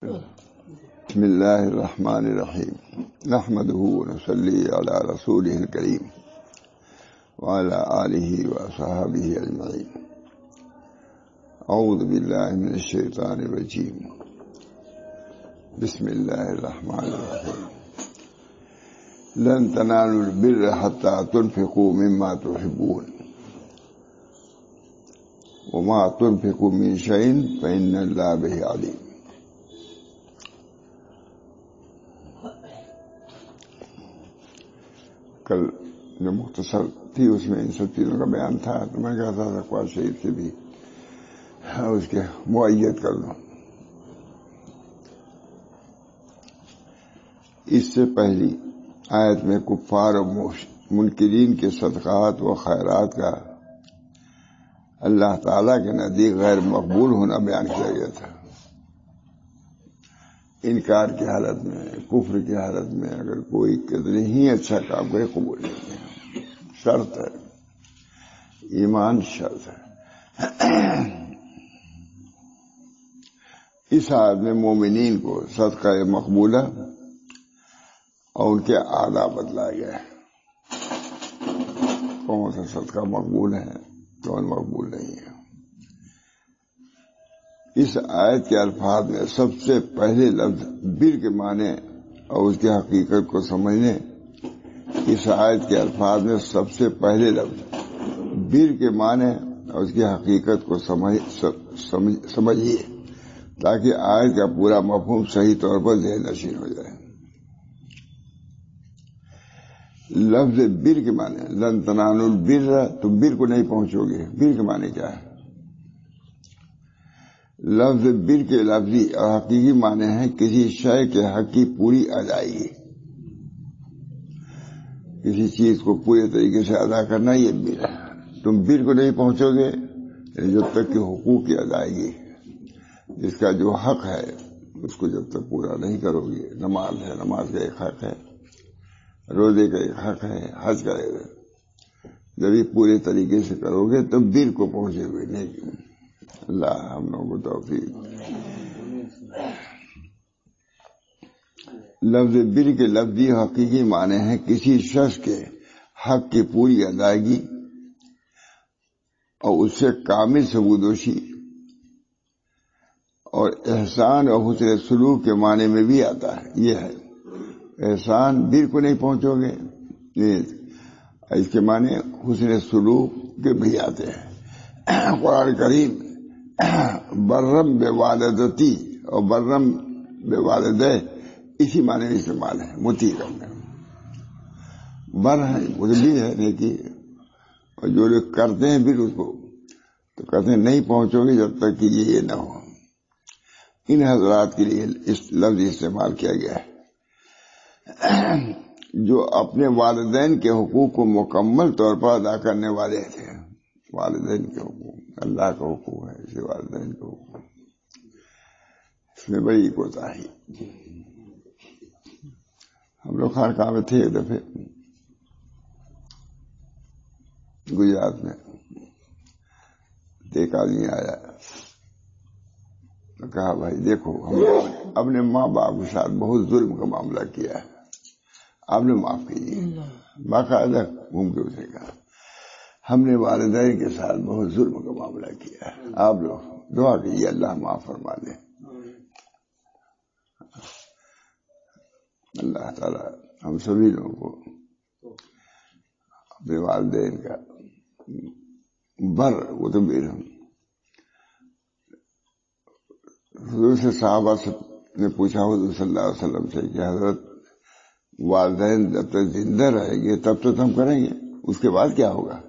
بسم الله الرحمن الرحيم نحمده ونصلي على رسوله الكريم وعلى آله وصحبه أجمعين. أعوذ بالله من الشيطان الرجيم. بسم الله الرحمن الرحيم. لن تنالوا البر حتى تنفقوا مما تحبون وما تنفقوا من شيء فإن الله به عليم. کل جو مختصر تھی اس میں ان سب چیزوں کا بیان تھا، تو میں کہا تھا تقویٰ شریف سے بھی اس کے معیت کر لوں. اس سے پہلی آیت میں کفار و منکرین کے صدقات و خیرات کا اللہ تعالیٰ کے نزدیک غیر مقبول ہونا بیان کیا گیا تھا. انکار کی حالت میں، کفر کی حالت میں اگر کوئی کتنے ہی اچھا کام کرے قبول نہیں ہے، شرط ہے، ایمان شرط ہے. اس آیت میں مومنین کو صدقہ مقبولہ اور ان کے آداب بتلایا گیا ہے. کون سا صدقہ مقبول ہے، کون مقبول نہیں ہے. اس آیت کے الفاظ میں سب سے پہلے لفظ بر کے معنی اور اس کی حقیقت کو سمجھنے، اس آیت کے الفاظ میں سب سے پہلے لفظ بر کے معنی اور اس کی حقیقت کو سمجھیے تاکہ آیت کا پورا مفہوم صحیح طور پر ذہن نشین ہو جائے. لفظ بر کے معنی لن تنالوا البر، تم بر کو نہیں پہنچو گے. بر کے معنی کیا ہے؟ لفظ بر کے لفظی اور حقیقی معنی ہے کسی شے کے حق کی پوری ادائیگی. کسی چیز کو پورے طریقے سے ادا کرنا یہ بر ہے. تم بر کو نہیں پہنچو گے جب تک کہ حقوق کی ادائیگی، جس کا جو حق ہے اس کو جب تک پورا نہیں کرو گے. نماز ہے، نماز کا ایک حق ہے، روزے کا ایک حق ہے، حج کا ایک. جب یہ پورے طریقے سے کرو گے تو بر کو پہنچے ہوئے نہیں. اللہ ہم لوگوں کو توفیق. لفظ بر کے لفظی حقیقی معنی ہے کسی شخص کے حق کی پوری ادائیگی اور اس سے کامل ثبوتوشی، اور احسان اور حسن سلوک کے معنی میں بھی آتا ہے. یہ ہے احسان، بر کو نہیں پہنچو گے، اس کے معنی حسن سلوک کے بھی آتے ہیں. قرآن کریم برم بے والدتی اور برم بے والدہ اسی معنی میں استعمال ہے. مطیع کرنا بر ہے، بھی ہے نیکی، اور جو لوگ کرتے ہیں پھر اس کو تو کہتے ہیں نہیں پہنچو گے جب تک کہ یہ نہ ہو. ان حضرات کے لیے اس لفظ استعمال کیا گیا ہے جو اپنے والدین کے حقوق کو مکمل طور پر ادا کرنے والے تھے. والدین کے حقوق اللہ کا حقوق ہے، اسے والدین کا حقوق، اس میں بڑی کوتاہی. ہم لوگ خانقاہ میں تھے ایک دفعہ گجرات میں. ایک آدمی آیا تو کہا بھائی دیکھو ہم نے اپنے ماں باپ کے ساتھ بہت ظلم کا معاملہ کیا ہے، آپ نے معاف کیجیے. باقاعدہ گھوم کے اسے کہا ہم نے والدین کے ساتھ بہت ظلم کا معاملہ کیا ہے، آپ لوگ دعا کیجیے اللہ معاف فرما دے. اللہ تعالی ہم سبھی لوگوں کو اپنے والدین کا بر وہ تو بر. حضور سے صحابہ نے پوچھا حضور صلی اللہ علیہ وسلم سے کہ حضرت والدین جب تک زندہ رہیں گے تب تک ہم کریں گے، اس کے بعد کیا ہوگا؟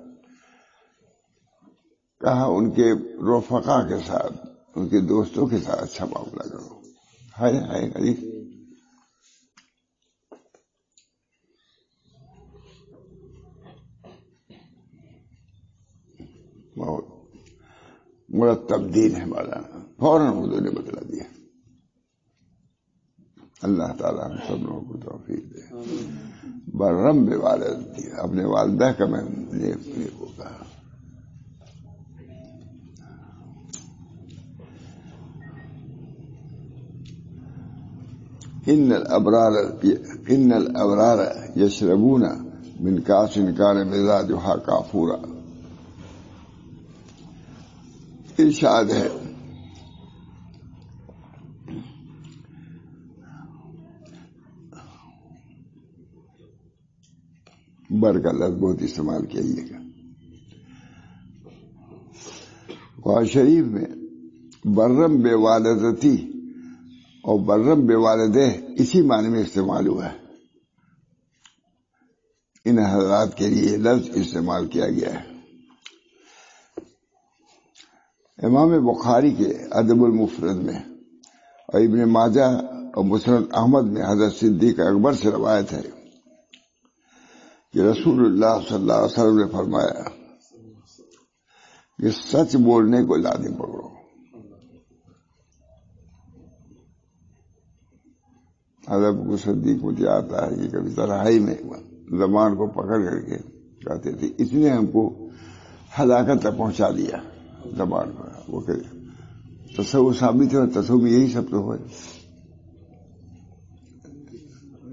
کہا ان کے رفقا کے ساتھ، ان کے دوستوں کے ساتھ اچھا معاملہ کرو. ہے حدیث. بہت مرتب دین ہے مولانا، فوراً حضور نے بتلا دیا. اللہ تعالیٰ ہم سب لوگوں کو توفیق دے. برم بے والدتی، اپنے والدہ کا میں نیک کو کہا. ان الابرار یشربون من کاس کان مزاجها کافورا. ارشاد ہے بر کا لفظ بہت استعمال کیجیے گا. قرآن شریف میں برم بے والدتی اور برم بے والدہ اسی معنی میں استعمال ہوا ہے. ان حضرات کے لیے لفظ استعمال کیا گیا ہے. امام بخاری کے ادب المفرد میں اور ابن ماجہ اور مسند احمد میں حضرت صدیق اکبر سے روایت ہے کہ رسول اللہ صلی اللہ علیہ وسلم نے فرمایا کہ سچ بولنے کو لازم پکڑو. حضرت کو صدیق مجھے آتا ہے کہ کبھی تنہائی میں زبان کو پکڑ کر کے کہتے تھے اس نے ہم کو ہلاکت تک پہنچا دیا. زبان کو وہ کہ تصوف ثابت ہے، تصوف میں یہی سب تو ہے.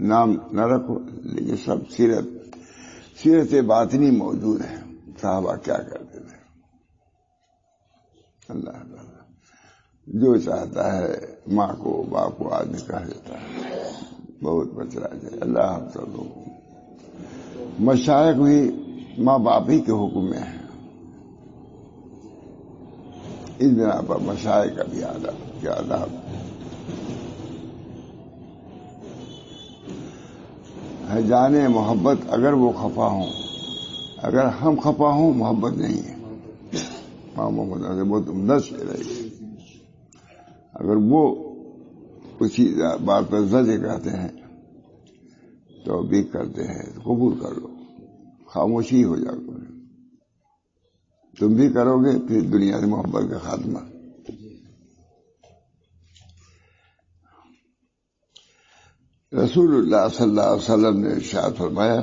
نام نہ رکھو لیکن سب سیرت باطنی موجود ہے. صحابہ کیا کرتے تھے. اللہ تعالیٰ جو چاہتا ہے ماں کو باپ کو آدمی کہہ دیتا ہے. بہت بچڑا جائے. اللہ ہم سب لوگوں مشائخ بھی ماں باپ ہی کے حکم میں ہے. اس بنا پر مشائخ کا بھی آداب کیا آداب ہے. جانے محبت اگر وہ خفا ہوں، اگر ہم خفا ہوں محبت نہیں ہے. ماں محمد بہت عمدہ شعر ہے. اگر وہ اسی بات پر زجر کرتے ہیں تو بھی کرتے ہیں تو قبول کر لو. خاموشی ہو جا کر تم بھی کرو گے پھر دنیا سے محبت کا خاتمہ. رسول اللہ صلی اللہ علیہ وسلم نے ارشاد فرمایا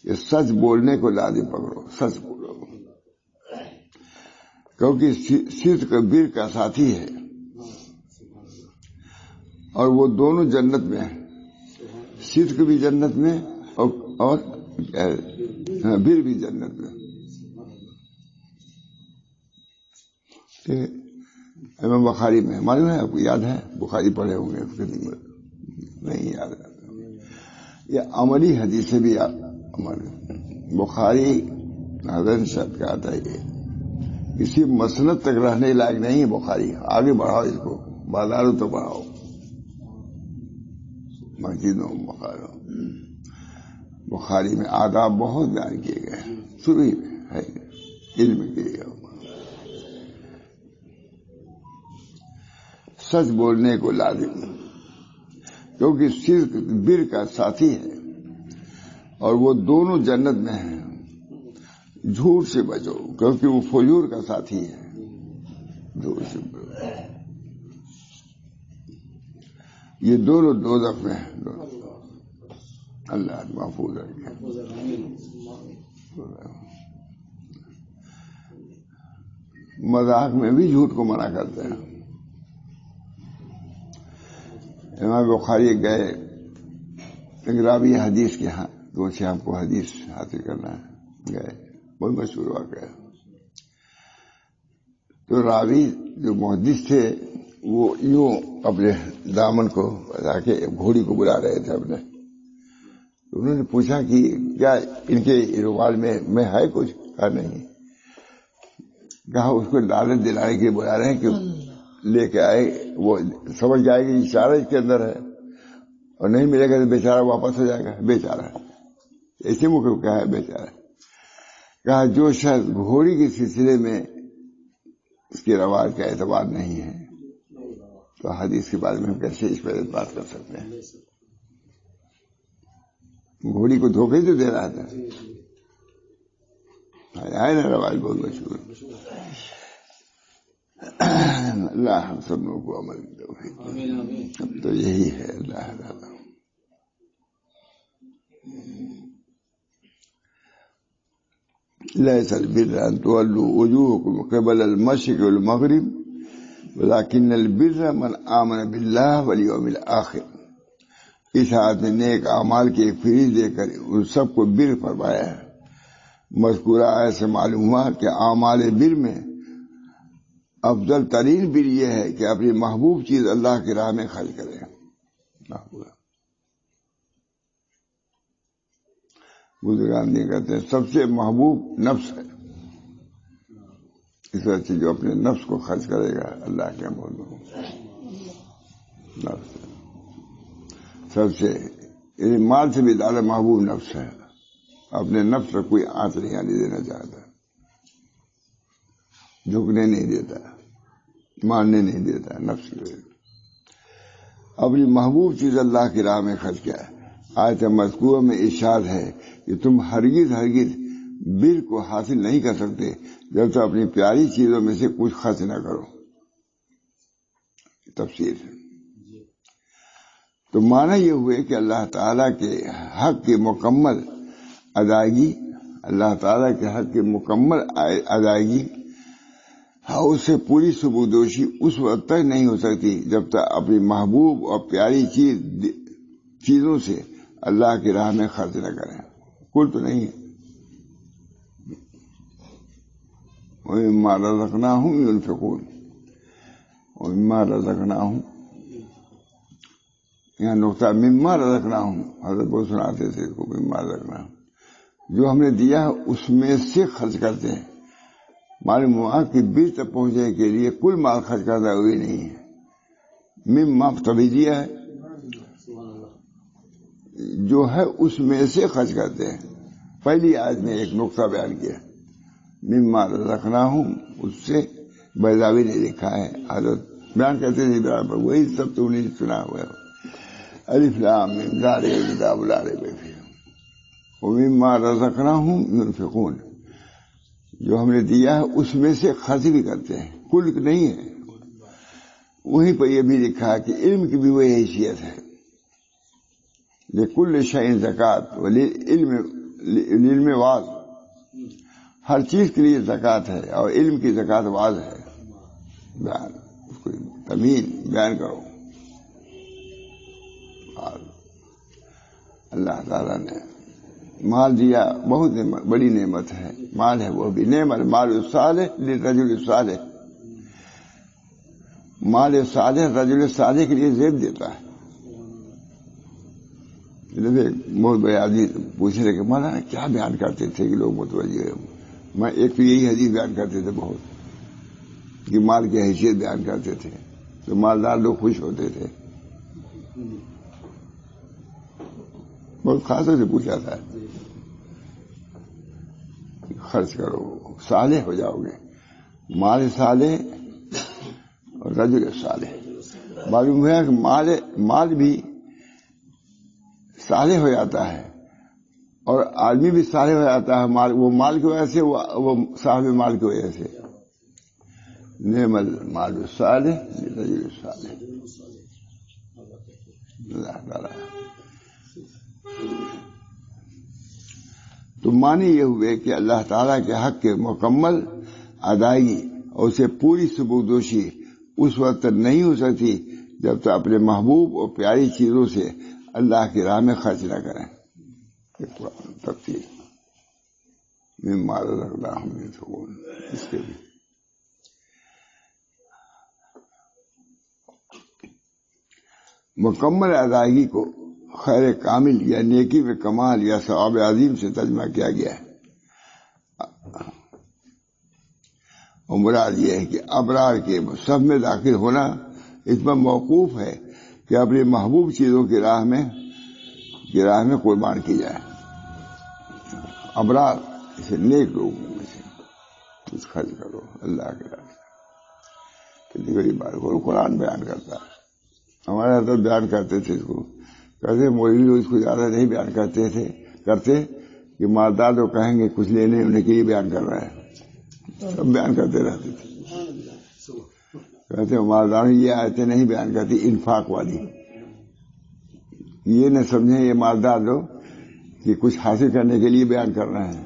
کہ سچ بولنے کو لازم پکڑو. سچ بولو کیونکہ صدق بر کا ساتھی ہے اور وہ دونوں جنت میں ہیں. صدق بھی جنت میں اور بر بھی جنت میں. امام بخاری میں معلوم ہے آپ کو یاد ہے؟ بخاری پڑھے ہوں گے نہیں یاد ہے. یہ عملی حدیث سے بھی بخاری حضرت صاحب کا آتا ہے. یہ کسی مسند تک رہنے لائق نہیں ہے بخاری. آگے بڑھاؤ اس کو، بازاروں تو بڑھاؤ، مسجدوں بخاروں. بخاری میں آداب بہت بیان کیے گئے ہیں. شروع میں ہے علم کے لیے. سچ بولنے کو لازم کیونکہ صدق بر کا ساتھی ہے اور وہ دونوں جنت میں ہیں. جھوٹ سے بچو کیونکہ وہ فجور کا ساتھی ہے. جھوٹ سے بچو. یہ دونوں دوزخ میں ہیں. اللہ محفوظ رکھے. مذاق میں بھی جھوٹ کو منع کرتے ہیں. امام بخاری گئے راوی حدیث کے ہاں تو اسے ہم کو حدیث حاصل کرنا ہے. گئے بہت مشہور واقعہ ہے. تو راوی جو محدث تھے وہ یوں اپنے دامن کو بتا کے گھوڑی کو بلا رہے تھے اپنے. انہوں نے پوچھا کہ کیا ان کے روال میں ہے کچھ؟ کہا نہیں. کہا اس کو لالچ دلانے کے لیے بلا رہے ہیں کہ لے کے آئے. وہ سمجھ جائے گا اشارہ اس کے اندر ہے اور نہیں ملے گا تو بیچارہ واپس ہو جائے گا. بیچارہ ایسے موقع کیا ہے بیچارہ. کہا جو شخص گھوڑی کے سلسلے میں اس کے رواج کا اعتبار نہیں ہے تو حدیث کے بارے میں ہم کیسے اس پر بات کر سکتے ہیں. گھوڑی کو دھوکے تو دے رہا تھا. آئے نا رواج بہت مشہور. اللہ ہم سب لوگوں کو عمل دو. اب تو یہی ہے. اللہ تعالیٰ ليس البر أن تولوا وجوهكم قبل المشرق والمغرب ولكن البر من آمن بالله واليوم الآخر اس حالت میں نیک اعمال کی ایک فہرست دے کر ان سب کو بر فرمایا ہے۔ مذکورہ آیت سے معلوم ہوا کہ اعمال بر میں افضل ترین بر یہ ہے کہ اپنی محبوب چیز اللہ کی راہ میں خرچ کرے۔ بزرگان یہ کہتے ہیں سب سے محبوب نفس ہے، اس وجہ سے جو اپنے نفس کو خرچ کرے گا اللہ کے محبوب نفس سب سے، مال سے بھی زیادہ محبوب نفس ہے۔ اپنے نفس پر کوئی آنچ نہیں آنے دینا چاہتا، جھکنے نہیں دیتا، ماننے نہیں دیتا نفس کے۔ اپنی محبوب چیز اللہ کی راہ میں خرچ کیا ہے۔ آیت مذکورہ میں ارشاد ہے کہ تم ہرگز بر کو حاصل نہیں کر سکتے جب تک اپنی پیاری چیزوں میں سے کچھ خرچ نہ کرو۔ تفسیر تو معنی یہ ہوئے کہ اللہ تعالیٰ کے حق کی مکمل ادائیگی، اللہ تعالیٰ کے حق کی مکمل ادائیگی اس سے پوری سبودوشی اس وقت تک نہیں ہو سکتی جب تک اپنی محبوب اور پیاری چیزوں سے اللہ کی راہ میں خرچ نہ کریں۔ کل تو نہیں ہے۔ وَمِمَّا رَزَقْنَاهُمْ يُنْفِقُونَ، وَمِمَّا رَزَقْنَاهُمْ، یہاں نقطہ مما رزقناہم، حضرت بہت سناتے تھے اس کو، مما رزقناہم، جو ہم نے دیا اس میں سے خرچ کرتے ہیں۔ معلوم ہوا کہ بر تک پہنچنے کے لیے کل مال خرچ کرنا ہوئی نہیں ہے، مما تبھی دیا ہے جو ہے اس میں سے خرچ کرتے ہیں۔ پہلی آیت میں ایک نقطہ بیان کیا، مما رزقناہم، اس سے بیضاوی نے لکھا ہے، حضرت بیان کرتے تھے برابر، وہی سب تو نہیں سنا ہوا ہے۔ الف لام میم ذالک الکتاب لا ریب فیہ ومما رزقناہم ينفقون، جو ہم نے دیا ہے اس میں سے خرچ بھی کرتے ہیں، کل نہیں ہے۔ وہیں پر یہ بھی لکھا ہے کہ علم کی بھی وہی حیثیت ہے، لکل شیء زکوٰۃ وللعلم واعظ، ہر چیز کے لیے زکوٰۃ ہے اور علم کی زکوٰۃ واعظ ہے۔ بیان اس کو تمیم بیان کرو۔ اللہ تعالیٰ نے مال دیا، بہت بڑی نعمت ہے، مال ہے وہ بھی نعمت، مال الصالح للرجل الصالح، مال صالح رجل صالح کے لیے زیب دیتا ہے۔ بہت بڑے آدمی پوچھ رہے کہ مولانا کیا بیان کرتے تھے کہ لوگ متوجہ ہیں؟ میں ایک تو یہی حدیث بیان کرتے تھے بہت، کہ مال کی حیثیت بیان کرتے تھے تو مالدار لوگ خوش ہوتے تھے۔ بہت خاصوں سے پوچھا تھا، خرچ کرو صالح ہو جاؤ گے، مال صالح اور رجل صالح۔ معلوم ہوا کہ مال بھی صالح ہو جاتا ہے اور آدمی بھی صالح ہو جاتا ہے، وہ مال کی وجہ سے، وہ صاحب مال کی وجہ سے۔ نعم المال الصالح للرجل الصالح۔ اللہ تعالیٰ تو معنی یہ ہوئے کہ اللہ تعالیٰ کے حق کے مکمل ادائیگی اور اسے پوری ثبوتدوشی اس وقت تک نہیں ہو سکتی جب تک اپنے محبوب اور پیاری چیزوں سے اللہ کی راہ میں خرچ نہ کریں۔ تفصیل مما رزقناہم ينفقون، اس کے بھی مکمل ادائیگی کو خیر کامل یا نیکی میں کمال یا ثواب عظیم سے ترجمہ کیا گیا ہے، اور مراد یہ ہے کہ ابرار کے سب میں داخل ہونا اس پر موقوف ہے کہ اپنی محبوب چیزوں کی راہ میں قربان کی جائے۔ ابرار اسے نیک لوگوں میں سے کچھ خرچ کرو اللہ کے راہ سے۔ کتنی بڑی بات قرآن بیان کرتا ہے، ہمارے حضرت بیان کرتے تھے اس کو، کہتے مولوی لوگ اس کو زیادہ نہیں بیان کرتے کہ مالدار لوگ کہیں گے کچھ لینے انہیں کے لیے بیان کر رہا ہے، سب بیان کرتے رہتے تھے۔ کہتے مالدار یہ آیتیں نہیں بیان کرتی انفاق والی، یہ نہ سمجھیں یہ مالدار لوگ کہ کچھ حاصل کرنے کے لیے بیان کر رہے ہیں۔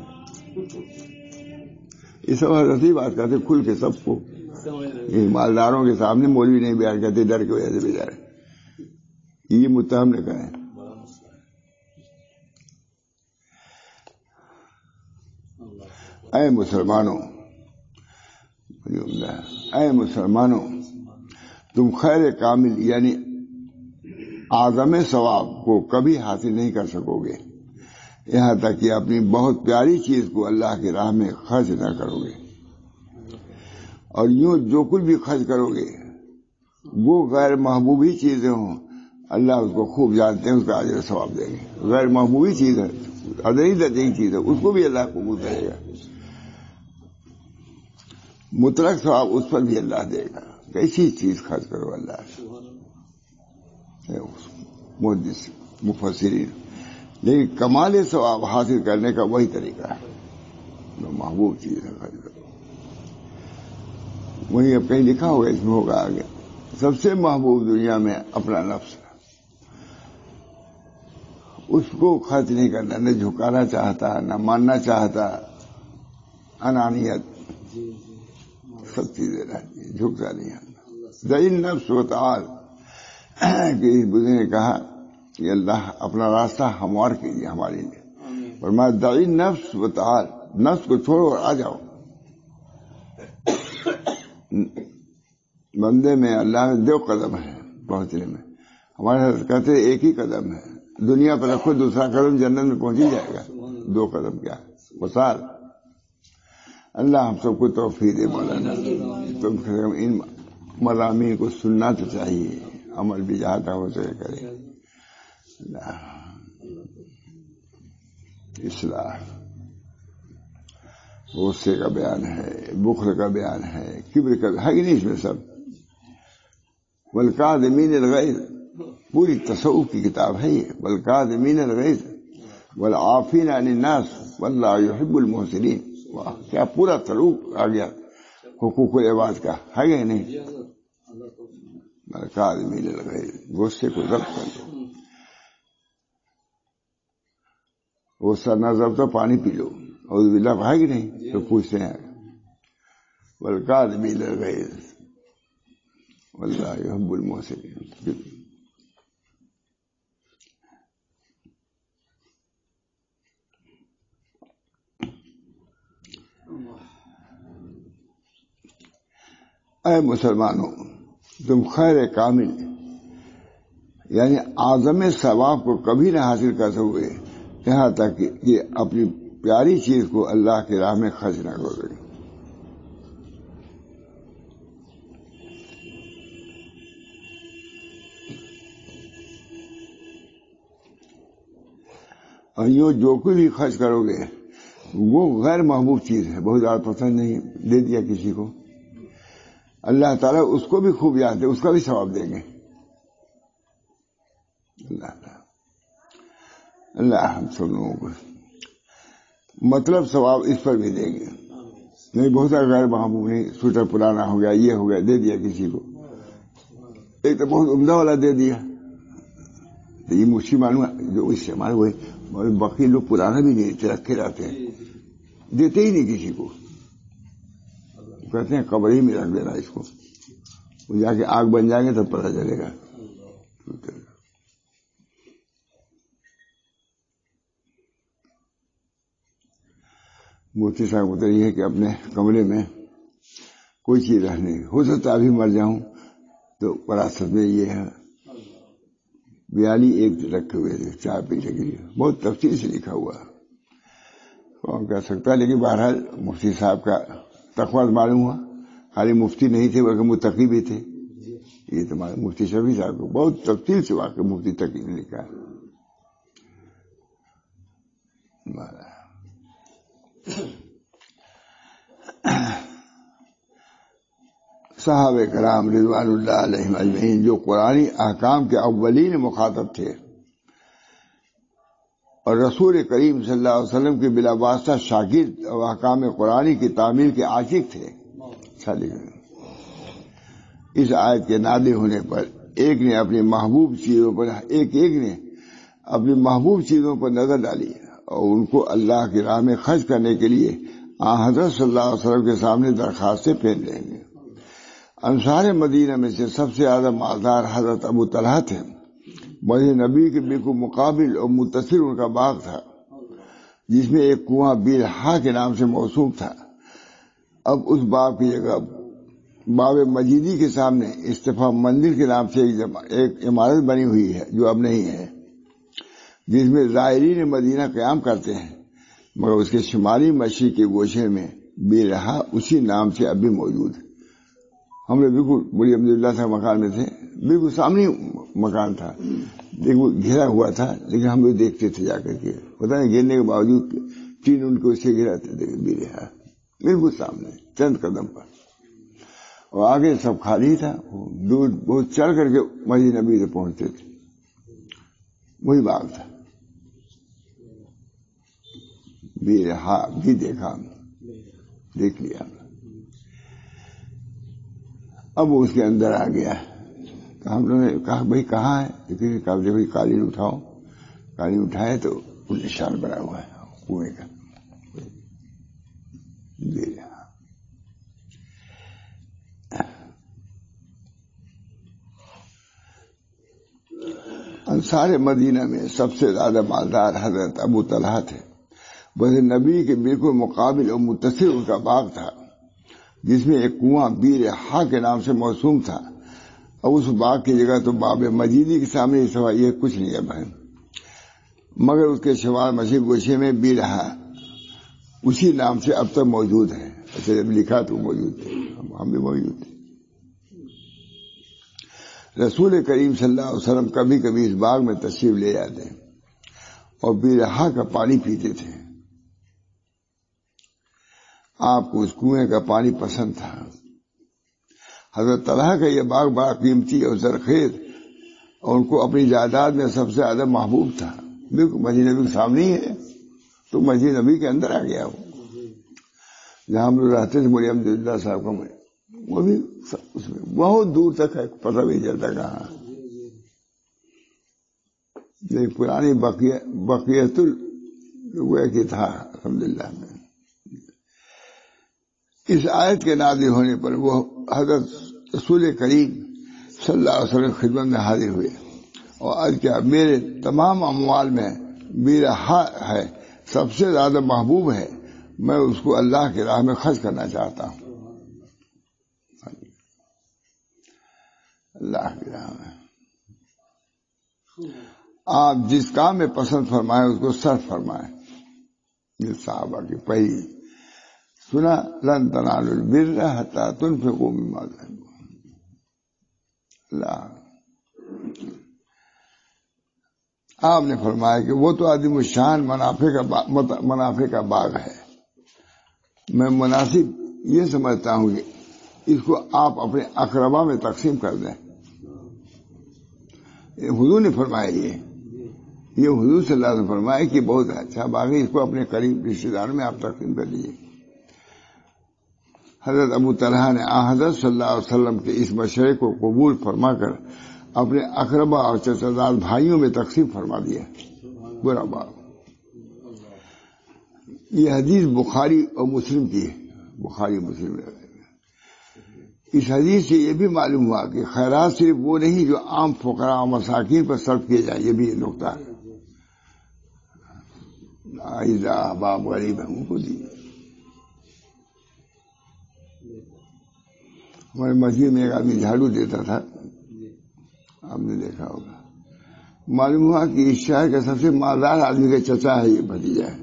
یہ سب حضرت ہی بات کرتے کھل کے سب کو، یہ مالداروں کے سامنے مولوی نہیں بیان کرتے ڈر کی وجہ سے بیچارے، یہ متہم نہ کریں۔ اے مسلمانوں تم خیر کامل یعنی اعظم ثواب کو کبھی حاصل نہیں کر سکو گے یہاں تک کہ اپنی بہت پیاری چیز کو اللہ کی راہ میں خرچ نہ کرو گے، اور یوں جو کچھ بھی خرچ کرو گے وہ غیر محبوبی چیزیں ہوں، اللہ اس کو خوب جانتے ہیں، اس کا اجر ثواب دیں گے۔ غیر محبوبی چیز ہے، ادری درجے کی چیز ہے، اس کو بھی اللہ قبول کرے گا، مطلق ثواب اس پر بھی اللہ دے گا۔ کیسی چیز خرچ کرو اللہ سے، مفسرین، لیکن کمال ثواب حاصل کرنے کا وہی طریقہ ہے جو محبوب چیز ہے خرچ کرو۔ وہی اب کہیں لکھا ہوگا، اس میں ہوگا آگے، سب سے محبوب دنیا میں اپنا نفس ہے، اس کو خرچ نہیں کرنا، نہ جھکانا چاہتا نہ ماننا چاہتا، انانیت سب چیزیں رہتی ہیں، جھکتا نہیں ہے۔ ذعین نفس و تعال کہ اس بزرگ نے کہا کہ اللہ اپنا راستہ ہموار کیجیے ہمارے لیے، فرمایا ذعین نفس و تعال، نفس کو چھوڑو اور آ جاؤ۔ بندے میں اللہ میں 2 قدم ہے پہنچنے میں، ہمارے حضرت کہتے ہیں ایک ہی قدم ہے، دنیا پر رکھو دوسرا قدم جنت میں پہنچ ہی جائے گا، 2 قدم کیا وصال۔ اللہ ہم سب کو توفیق دے مولانا، تم ان مضامین کو سننا تو چاہیے، عمل بھی جہاں ہو سکے کرے۔ اصلاح غصے کا بیان ہے، بخل کا بیان ہے، کبر کا ہے کہ نہیں اس میں سب۔ والکاظمین الغیظ، پوری تصوف کی کتاب ہے یہ، والکاظمین الغیظ والعافین عن الناس واللہ یحب المحسنین۔ واہ کیا پورا تعلق آ گیا حقوق العباد کا، ہے کہ نہیں؟ والکاظمین الغیظ، غصے کو ضبط کر دو، غصہ نہ ضبط تو پانی پی لو، اعوذ باللہ، ہے کہ نہیں؟ تو پوچھتے ہیں والکاظمین الغیظ واللہ یحب المحسنین۔ اے مسلمانوں تم خیر کامل یعنی اعظم ثواب کو کبھی نہ حاصل کر سکو گے یہاں تک کہ اپنی پیاری چیز کو اللہ کی راہ میں خرچ نہ کرو گے۔ اور یوں جو کچھ بھی خرچ کرو گے وہ غیر محبوب چیز ہے، بہت زیادہ پسند نہیں، دے دیا کسی کو، اللہ تعالیٰ اس کو بھی خوب جانتے، اس کا بھی ثواب دیں گے اللہ ہم سب لوگوں کو مطلب ثواب اس پر بھی دیں گے۔ نہیں بہت سارا غیر محبوب نہیں، سوٹر پرانا ہو گیا، یہ ہو گیا، دے دیا کسی کو، ایک تو بہت عمدہ والا دے دیا، تو یہ مشکل معلوم ہے جو اس سے ہمارے وہی باقی لوگ پرانا بھی نہیں رکھے رہتے ہیں، دیتے ہی نہیں کسی کو، کہتے ہیں قبر ہی میں رکھ دینا اس کو، وہ جا کے آگ بن جائیں گے تب پتہ چلے گا۔ مفتی صاحب کو یہ ہے کہ اپنے کمرے میں کوئی چیز رہنے، ہو سکتا ابھی مر جاؤں تو وراثت میں یہ ہے، بیالی ایک رکھے ہوئے تھے چائے پینے کے لیے، بہت تفصیل سے لکھا ہوا ہے، کون کہہ سکتا ہے، لیکن بہرحال مفتی صاحب کا تقویٰ معلوم ہوا، خالی مفتی نہیں تھے بلکہ متقی بھی تھے، یہ تمہارے مفتی شفیع صاحب کو بہت تفصیل سے واقع مفتی تقی نے لکھا ہے۔ صحابہ کرام رضوان اللہ علیہم اجمعین جو قرآنی احکام کے اولین مخاطب تھے اور رسول کریم صلی اللہ علیہ وسلم کے بلا واسطہ شاگرد اور احکام قرآنی کی تعمیل کے عاشق تھے، اس آیت کے نازل ہونے پر ایک نے اپنی محبوب چیزوں پر نظر ڈالی اور ان کو اللہ کی راہ میں خرچ کرنے کے لیے حضرت صلی اللہ علیہ وسلم کے سامنے درخواستیں پھیر لیں گے۔ انصار مدینہ میں سے سب سے زیادہ مالدار حضرت ابو طلحہ تھے، مسجد نبی کے بالکل مقابل اور متصل ان کا باغ تھا، جس میں ایک کنواں بیرحا کے نام سے موسوم تھا. اب اس باب کی جگہ باب مجیدی کے سامنے استفا مندر کے نام سے ایک عمارت بنی ہوئی ہے جو اب نہیں ہے، جس میں زائرین مدینہ قیام کرتے ہیں، مگر اس کے شمالی مشرق کے گوشے میں بیرحا اسی نام سے اب بھی موجود ہے. ہم لوگ بالکل بڑی عبداللہ صاحب مکان میں تھے، بالکل سامنے مکان تھا، بالکل گھرا ہوا تھا، لیکن ہم لوگ دیکھتے تھے جا کر کے، پتہ نہیں گرنے کے باوجود ٹین ان کو اس سے گراتے تھے. بیرحا بالکل سامنے چند قدم پر، اور آگے سب خالی تھا. دور بہت چڑھ کر کے مسجد نبی سے پہنچتے تھے. وہی باغ تھا. بیرحا بھی دیکھا، دیکھ لیا. اب وہ اس کے اندر آ گیا. ہم لوگوں نے کہا بھائی کہاں ہے؟ کہا بھائی قالین اٹھاؤ. قالین اٹھائے تو وہ نشان بنا ہوا ہے کنویں کا. انصار مدینہ میں سب سے زیادہ مالدار حضرت ابو طلحہ تھے. بس نبی کے بالکل مقابل اور متصل ان کا باغ تھا، جس میں ایک کنواں بیرحا کے نام سے موسوم تھا. اور اس باغ کی جگہ تو باب مجیدی کے سامنے سوا یہ کچھ نہیں اب ہے، مگر اس کے شمال مشرق گوشے میں بیرحا اسی نام سے اب تک موجود ہے. اچھا جب لکھا تو موجود تھے، ہم بھی موجود تھے. رسول کریم صلی اللہ علیہ وسلم کبھی کبھی اس باغ میں تشریف لے جاتے اور بیرحا کا پانی پیتے تھے. آپ کو اس کنویں کا پانی پسند تھا. حضرت طلحہ کا یہ باغ بڑا قیمتی اور زرخیز اور ان کو اپنی جائیداد میں سب سے زیادہ محبوب تھا. بالکل مسجد نبی کے سامنے ہی ہے، تو مسجد نبی کے اندر آ گیا. وہ جہاں ہم لوگ رہتے تھے بڑی عبداللہ صاحب کا، وہ بھی اس میں بہت دور تک ہے، پتہ بھی چلتا کہاں. لیکن پرانی بقیت الگویا کی تھا الحمدللہ میں. اس آیت کے نازل ہونے پر وہ حضرت رسول کریم صلی اللہ علیہ وسلم خدمت میں حاضر ہوئے اور عرض کیا میرے تمام اموال میں بیرحا ہے سب سے زیادہ محبوب ہے، میں اس کو اللہ کی راہ میں خرچ کرنا چاہتا ہوں. اللہ کی راہ میں آپ جس کام میں پسند فرمائیں اس کو صرف فرمائیں. یہ صحابہ کی پہلی سنا لن تنالوا البر حتى تنفقوا مما تحبون. آپ نے فرمایا کہ وہ تو عظیم الشان منافع کا باغ ہے، میں مناسب یہ سمجھتا ہوں کہ اس کو آپ اپنے اقربا میں تقسیم کر دیں. حضور نے فرمایا یہ حضور صلی اللہ علیہ وسلم فرمایا کہ بہت اچھا باغ ہے، اس کو اپنے قریب رشتے داروں میں آپ تقسیم کر لیجیے. حضرت ابو طلحہ نے حضرت صلی اللہ علیہ وسلم کے اس مشورے کو قبول فرما کر اپنے اقربا اور چچا زاد بھائیوں میں تقسیم فرما دیا. برا باغ. یہ حدیث بخاری اور مسلم کی ہے، بخاری مسلم. اس حدیث سے یہ بھی معلوم ہوا کہ خیرات صرف وہ نہیں جو عام فقراء اور مساکین پر صرف کیے جائے، یہ بھی نقطہ ہے. احباب غریب ہیں ان کو دی. ہمارے مسجد میں ایک آدمی جھاڑو دیتا تھا، آپ نے دیکھا ہوگا. معلوم ہوا کہ اس شہر کا سب سے مالدار آدمی کا چچا ہے، یہ بھتیجا ہے.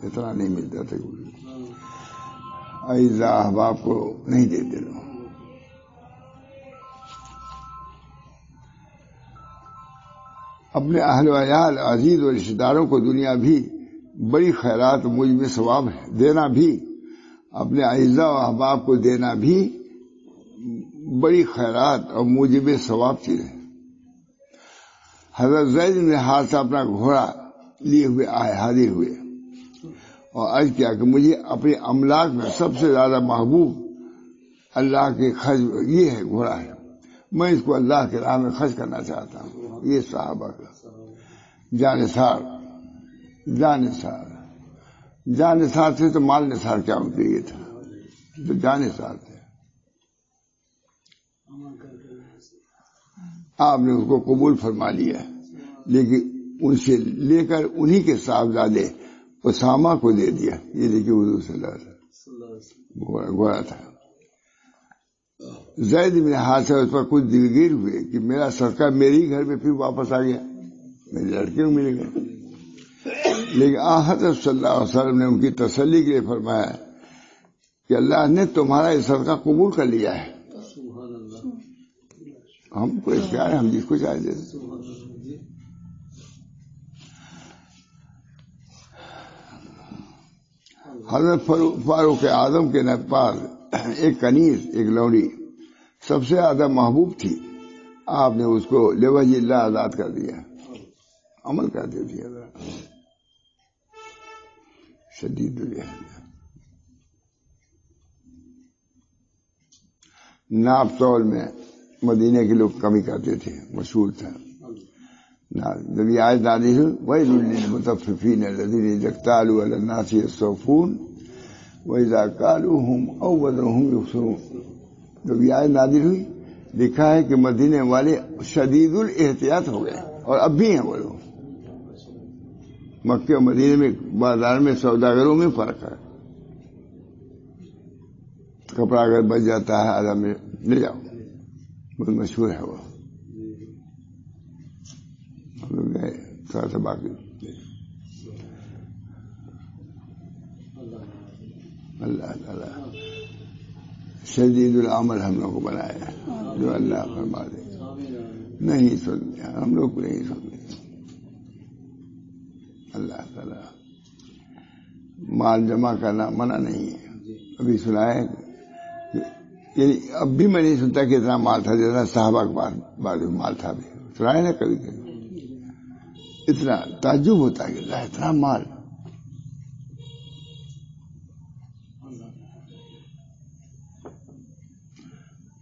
اتنا نہیں ملتا تھا، اعزا احباب کو نہیں دیتے لوگ. اپنے اہل و عیال عزیز اور رشتے داروں کو دنیا بھی بڑی خیرات موجب ثواب ہے، دینا بھی اپنے اعزا و احباب کو دینا بھی بڑی خیرات اور موجب ثواب چیز ہے. حضرت زید نے ہاتھ سے اپنا گھوڑا لیے ہوئے آئے، حاضر ہوئے اور عرض کیا کہ مجھے اپنے املاک میں سب سے زیادہ محبوب اللہ کے خرچ یہ ہے، گھوڑا ہے، میں اس کو اللہ کے راہ میں خرچ کرنا چاہتا ہوں. یہ صحابہ کا جان نثار تھے تو مال نثار کیا ان کے لیے تھا، تو جان نثار تھے. آپ نے اس کو قبول فرما لیا لیکن ان سے لے کر انہی کے صاحبزادے اسامہ کو دے دیا. یہ دیکھیے حضور صلی اللہ علیہ وسلم گویا تھا. زید بن حارثہ اس پر کچھ دلگیر ہوئے کہ میرا صدقہ میرے ہی گھر میں پھر واپس آ گیا, میرے لڑکے کو مل گئے. لیکن حضرت صلی اللہ علیہ وسلم نے ان کی تسلی کے لیے فرمایا کہ اللہ نے تمہارا یہ صدقہ قبول کر لیا ہے. ہم کو اختیار ہے, ہم جس کو چاہے دیتے. حضرت فاروق اعظم کے پاس ایک کنیز, ایک لوڑی سب سے زیادہ محبوب تھی. آپ نے اس کو لوجہ اللہ آزاد کر دیا. عمل کرتے تھے شدید ناپ تول میں مدینے کے لوگ کمی کرتے تھے, مشہور تھا. جب یہ آیت نازل ہوئی وَيْلٌ لِّلْمُطَفِّفِينَ الَّذِينَ إِذَا اكْتَالُوا عَلَى النَّاسِ يَسْتَوْفُونَ وَإِذَا كَالُوهُمْ أَوْ وَزَنُوهُمْ يُخْسِرُونَ. جب یہ آیت نازل ہوئی لکھا ہے کہ مدینے والے شدید الاحتیاط ہو گئے, اور اب بھی ہیں وہ لوگ. مکے اور مدینے میں بازار میں سوداگروں میں فرق ہے. کپڑا اگر بچ جاتا ہے آدھا میں لے جاؤ, بہت مشہور ہے وہ. ہم لوگ گئے تھوڑا سا باقی. اللہ تعالیٰ شدید العمل ہم لوگ کو بنایا ہے, جو اللہ فرما دے. نہیں سنتے ہم لوگ کو, نہیں سنتے. اللہ تعالیٰ مال جمع کرنا منع نہیں ہے. ابھی سنا ہے یعنی اب بھی میں نہیں سنتا کہ اتنا مال تھا جتنا صحابہ کے بعد مال تھا. بھی سنا ہے نا کبھی کبھی, اتنا تعجب ہوتا ہے کہ اللہ اتنا مال.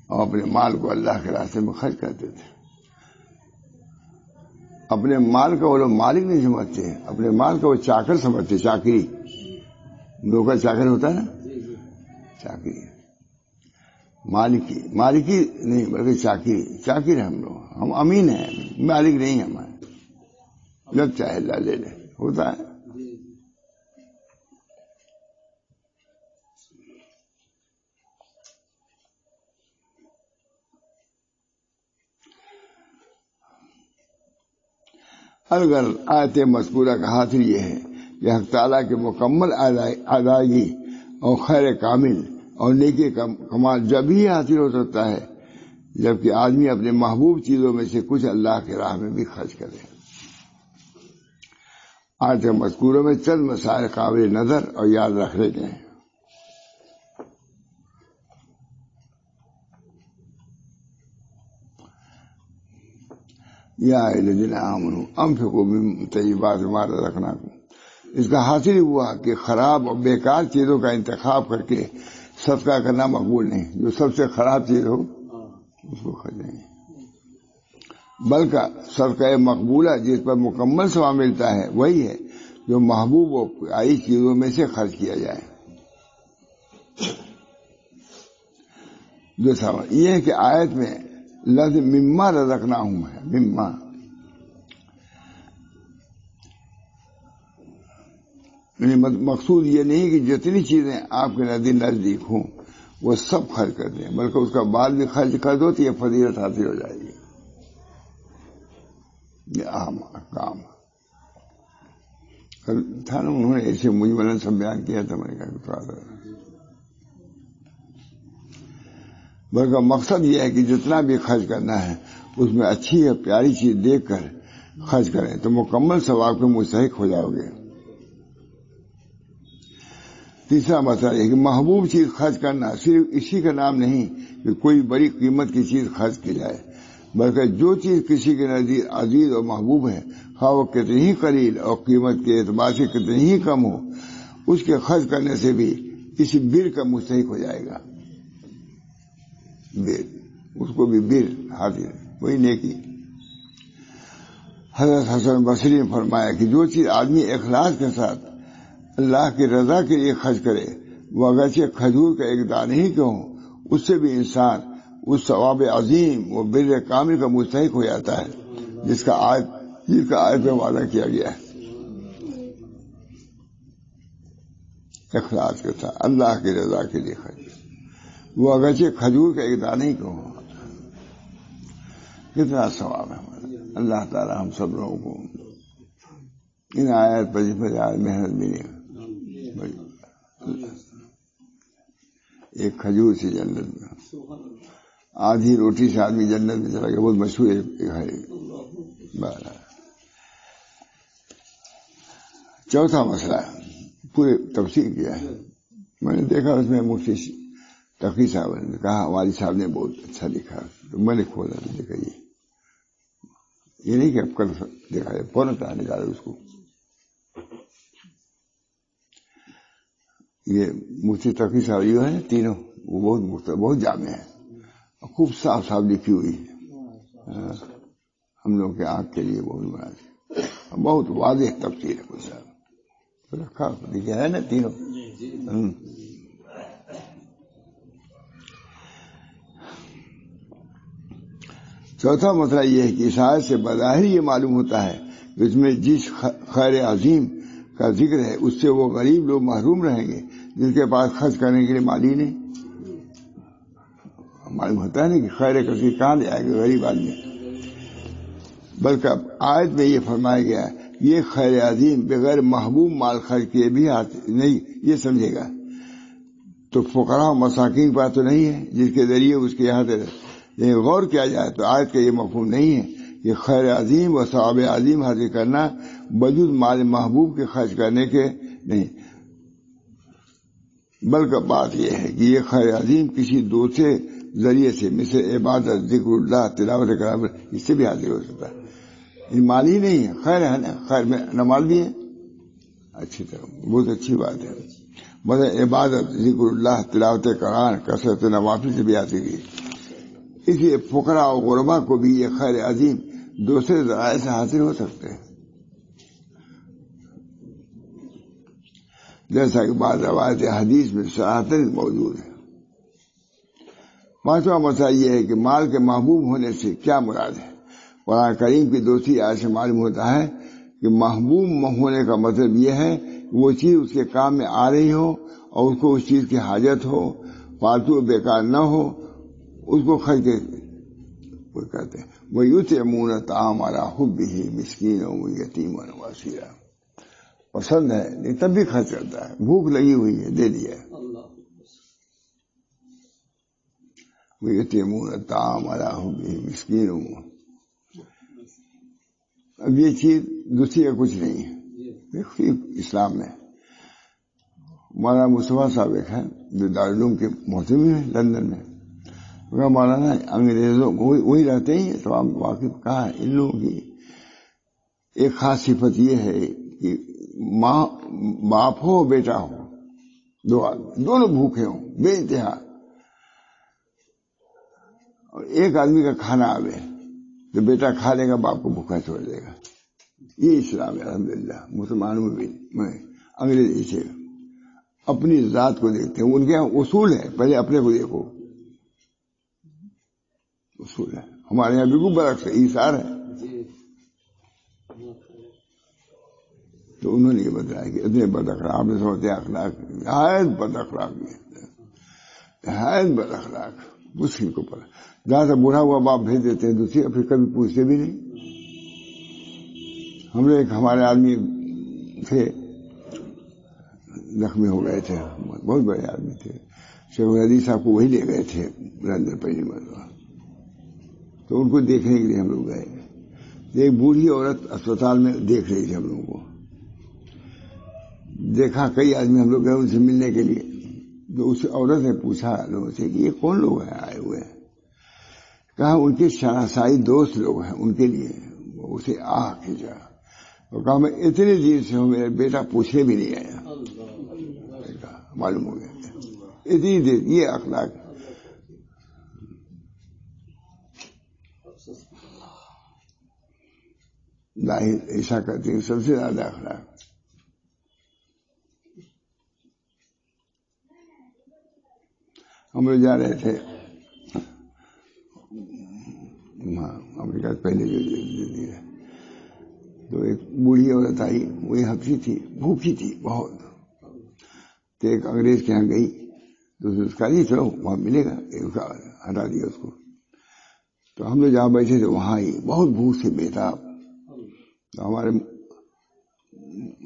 اور اپنے مال کو اللہ کے راستے میں خرچ کرتے تھے. اپنے مال کا وہ لوگ مالک نہیں سمجھتے, اپنے مال کا وہ چاکر سمجھتے. چاکری, نوکر چاکر ہوتا ہے نا, چاکری. مالکی نہیں بلکہ چاکر ہم لوگ. ہم امین ہیں, مالک نہیں ہیں ہمارے. جب چاہے اللہ لے لے, ہوتا ہے. اگر آیت مذکورہ کا حاصل یہ ہے کہ حق تعالیٰ کے مکمل ادائیگی اور خیر کامل اور نیکی کا کمال جب ہی حاصل ہو سکتا ہے جبکہ آدمی اپنے محبوب چیزوں میں سے کچھ اللہ کے راہ میں بھی خرچ کرے. آیت مذکورہ میں چند مسائل قابل نظر اور یاد رکھنے کے ہیں. یا الذین آمنوا انفقوا من طیبات ما رزقناکم. اس کا حاصل ہوا کہ خراب اور بیکار چیزوں کا انتخاب کر کے صدقہ کرنا مقبول نہیں. جو سب سے خراب چیز ہو اس کو خرچیں, بلکہ صدقہ مقبولہ جس پر مکمل ثواب ملتا ہے وہی ہے جو محبوب و پیاری چیزوں میں سے خرچ کیا جائے. جو ثواب یہ ہے کہ آیت میں لفظ مما رزقناہم ہے. مما مقصود یہ نہیں کہ جتنی چیزیں آپ کے نزدیک ہوں وہ سب خرچ کر دیں, بلکہ اس کا بعد بھی خرچ کر دو تو یہ فضیلت حاصل ہو جائے گی. یہ اہم کام تھا نا, انہوں نے ایسے مجملاً سب بیان کیا تھا. میں نے کہا تھوڑا سا, بلکہ مقصد یہ ہے کہ جتنا بھی خرچ کرنا ہے اس میں اچھی اور پیاری چیز دیکھ کر خرچ کریں تو مکمل ثواب کے مستحق ہو جاؤ گے. تیسرا مسئلہ یہ کہ محبوب چیز خرچ کرنا صرف اسی کا نام نہیں کہ کوئی بڑی قیمت کی چیز خرچ کی جائے, بلکہ جو چیز کسی کے نزدیک عزیز اور محبوب ہے خواہ وہ کتنی ہی قلیل اور قیمت کے اعتبار سے کتنی ہی کم ہو, اس کے خرچ کرنے سے بھی اس بر کا مستحق ہو جائے گا. بر, اس کو بھی بر حاصل, وہی نیکی. حضرت حسن بصری نے فرمایا کہ جو چیز آدمی اخلاص کے ساتھ اللہ کی رضا کے لیے خرچ کرے وہ اگرچہ کھجور کا ایک دانہ ہی کیوں ہو, اس سے بھی انسان اس ثواب عظیم و بر کامل کا مستحق ہو جاتا ہے جس کا جس کا آیت میں وعدہ کیا گیا ہے اخلاص کے ساتھ اللہ کی رضا کے لیے خرچ، وہ اگرچہ کھجور کا ایک دانہ ہی کیوں ہو، کتنا ثواب ہے ہمارا۔ اللہ تعالی ہم سب لوگوں کو ان آیات پر محنت ملے گا۔ ایک کھجور سے جنت میں، آدھی روٹی سے آدمی جنت میں چلا گیا، بہت مشہور ہے۔ چوتھا مسئلہ پورے تفسیر کیا ہے، میں نے دیکھا اس میں مفتی تقی صاحب نے کہا والد صاحب نے بہت اچھا لکھا، تو میں نے کھولا تو دیکھا یہ نہیں کہ اب کل دیکھا ہے، فوراً کہا نکالا اس کو۔ یہ مفتی تقی صاحب جو ہے تینوں وہ بہت جامع ہے، خوب صاف صاف لکھی ہوئی ہے، ہم لوگ کے آنکھ کے لیے بہت مناسب، بہت واضح تفسیر ہے کچھ صاحب رکھا لکھا ہے نا تینوں۔ چوتھا مسئلہ یہ ہے کہ اس آیت سے بظاہر یہ معلوم ہوتا ہے کہ اس میں جس خیر عظیم کا ذکر ہے اس سے وہ غریب لوگ محروم رہیں گے جن کے پاس خرچ کرنے کے لیے مالی نہیں۔ معلوم ہوتا ہے نا کہ خیر کثیر کہاں لے آئے گا غریب آدمی، بلکہ آیت میں یہ فرمایا گیا ہے یہ خیر عظیم بغیر محبوب مال خرچ کیے بھی نہیں، یہ سمجھے گا تو فقراء و مساکین پر تو نہیں ہے جس کے ذریعے اس کے یہاں لیکن غور کیا جائے تو آیت کا یہ مفہوم نہیں ہے کہ خیر عظیم و ثواب عظیم حاصل کرنا بجز مال محبوب کے خرچ کرنے کے نہیں، بلکہ بات یہ ہے کہ یہ خیر عظیم کسی دوسرے ذریعے سے مثل عبادت، ذکر اللہ، تلاوت کلام اس سے بھی حاصل ہو سکتا ہے۔ مال ہی نہیں ہے، خیر ہے نا، خیر میں نماز بھی ہے، اچھی طرح بہت اچھی بات ہے، مگر عبادت، ذکر اللہ، تلاوت قرآن، کثرت نوافل سے بھی حاصل کی، اس لیے فقراء و غربا کو بھی یہ خیر عظیم دوسرے ذرائع سے حاصل ہو سکتے ہیں، جیسا کہ بعض روایت حدیث میں صراحتاً موجود ہے۔ پانچواں مسئلہ یہ ہے کہ مال کے محبوب ہونے سے کیا مراد ہے۔ قرآن کریم کی دوسری آیت سے معلوم ہوتا ہے کہ محبوب ہونے کا مطلب یہ ہے کہ وہ چیز اس کے کام میں آ رہی ہو اور اس کو اس چیز کی حاجت ہو، فالتو بیکار نہ ہو، اس کو خرچ وہ کہتے ہیں وَيُطْعِمُونَ الطَّعَامَ عَلَىٰ حُبِّهِ مِسْكِينًا وَيَتِيمًا وَأَسِيرًا، پسند ہے لیکن تب بھی خرچ کرتا ہے، بھوک لگی ہوئی ہے دے دیا۔ وَيُطْعِمُونَ الطَّعَامَ عَلَىٰ حُبِّهِ مِسْكِينًا، اب یہ چیز دوسری کا کچھ نہیں ہے اسلام میں۔ مولانا مصطفیٰ صاحب ایک ہے جو دارالعلوم کے محتمی ہیں لندن میں، مولانا انگریزوں کو وہی رہتے ہی تو آپ واقف کہاں ہے ان لوگوں کی ایک خاص صفت یہ ہے کہ ماں باپ ہو بیٹا ہو، دو آدمی دونوں بھوکے ہوں بے انتہا، اور ایک آدمی کا کھانا آوے تو بیٹا کھا لے گا، باپ کو بھوکا چھوڑ دے گا۔ یہ اسلام ہے الحمدللہ۔ مسلمانوں میں بھی انگریز اسے اپنی ذات کو دیکھتے ہیں، ان کے یہاں اصول ہے پہلے اپنے کو دیکھو، اصول ہے۔ ہمارے یہاں بالکل برعکس ہے، ایثار ہے۔ تو انہوں نے یہ بتایا کہ اتنے بد اخلاق، آپ نے سمجھتے اخلاق نہایت بد اخلاق، نہایت بد اخلاق، مسلم کو پڑا زیادہ بوڑھا ہوا باپ بھیج دیتے ہیں دوسری، پھر کبھی پوچھتے بھی نہیں۔ ہم نے ایک ہمارے آدمی تھے زخمی ہو گئے تھے، بہت بڑے آدمی تھے، شیخ الحدیث صاحب کو وہی لے گئے تھے لندن پہلی مرتبہ، تو ان کو دیکھنے کے لیے ہم لوگ گئے۔ ایک بوڑھی عورت اسپتال میں دیکھ رہی تھی ہم لوگوں کو، دیکھا کئی آدمی ہم لوگ گئے ان سے ملنے کے لیے، تو اس عورت نے پوچھا لوگوں سے کہ یہ کون لوگ ہیں آئے ہوئے ہیں؟ کہا ان کے شناسائی دوست لوگ ہیں، ان کے لیے اسے آہ کھینچا اور کہا میں اتنے دن سے ہوں، میرا بیٹا پوچھے بھی نہیں آیا، معلوم ہو گیا اتنی دیر۔ یہ اخلاق ظاہر ایسا کرتے ہیں سب سے زیادہ اخلاق۔ ہم لوگ جا رہے تھے امریکہ پہلے جو تو ایک بوڑھی عورت آئی, وہی حبشی تھی, بھوکی تھی بہت, تو ایک انگریز کے یہاں گئی تو اس کا نہیں چلو وہاں ملے گا, ہٹا دیا اس کو. تو ہم لوگ جہاں بیٹھے تھے وہاں ہی بہت بھوک سے بےتاب, تو ہمارے